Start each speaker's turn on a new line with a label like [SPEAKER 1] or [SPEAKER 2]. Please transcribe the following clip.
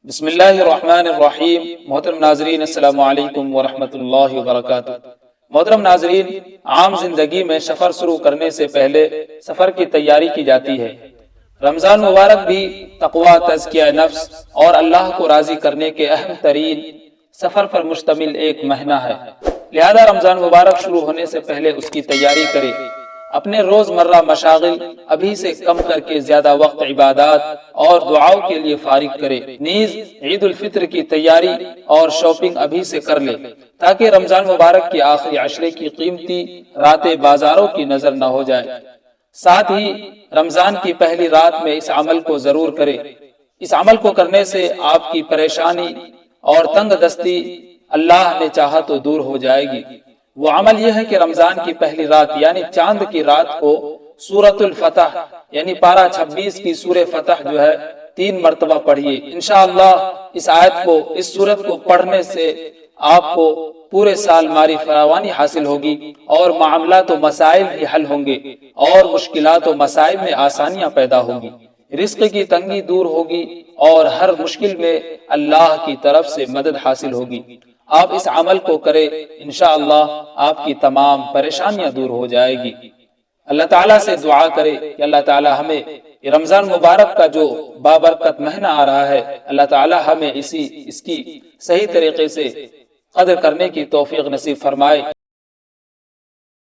[SPEAKER 1] بسم اللہ الرحمن الرحیم۔ محترم ناظرین السلام علیکم ورحمۃ اللہ وبرکاتہ۔ محترم ناظرین، عام زندگی میں سفر شروع کرنے سے پہلے سفر کی تیاری کی جاتی ہے۔ رمضان مبارک بھی تقویٰ، تزکیہ نفس اور اللہ کو راضی کرنے کے اہم ترین سفر پر مشتمل ایک مہینہ ہے، لہذا رمضان مبارک شروع ہونے سے پہلے اس کی تیاری کرے۔ اپنے روزمرہ مشاغل ابھی سے کم کر کے زیادہ وقت عبادات اور دعاؤں کے لیے فارغ کرے۔ نیز عید الفطر کی تیاری اور شاپنگ ابھی سے کر لے تاکہ رمضان مبارک کی آخری عشرے کی قیمتی راتیں بازاروں کی نظر نہ ہو جائے۔ ساتھ ہی رمضان کی پہلی رات میں اس عمل کو ضرور کرے۔ اس عمل کو کرنے سے آپ کی پریشانی اور تنگ دستی اللہ نے چاہا تو دور ہو جائے گی۔ وہ عمل یہ ہے کہ رمضان کی پہلی رات یعنی چاند کی رات کو سورۃ الفتح یعنی پارہ 26 کی سورہ فتح جو ہے 3 مرتبہ پڑھیے۔ انشاءاللہ اس آیت کو، اس سورت کو پڑھنے سے آپ کو پورے سال ماری فراوانی حاصل ہوگی اور معاملات و مسائل بھی حل ہوں گے اور مشکلات و مسائل میں آسانیاں پیدا ہوگی، رزق کی تنگی دور ہوگی اور ہر مشکل میں اللہ کی طرف سے مدد حاصل ہوگی۔ آپ اس عمل کو کریں، انشاءاللہ آپ کی تمام پریشانیاں دور ہو جائے گی۔ اللہ تعالیٰ سے دعا کرے کہ اللہ تعالیٰ ہمیں یہ رمضان مبارک کا جو بابرکت مہینہ آ رہا ہے، اللہ تعالیٰ ہمیں اس کی صحیح طریقے سے قدر کرنے کی توفیق نصیب فرمائے۔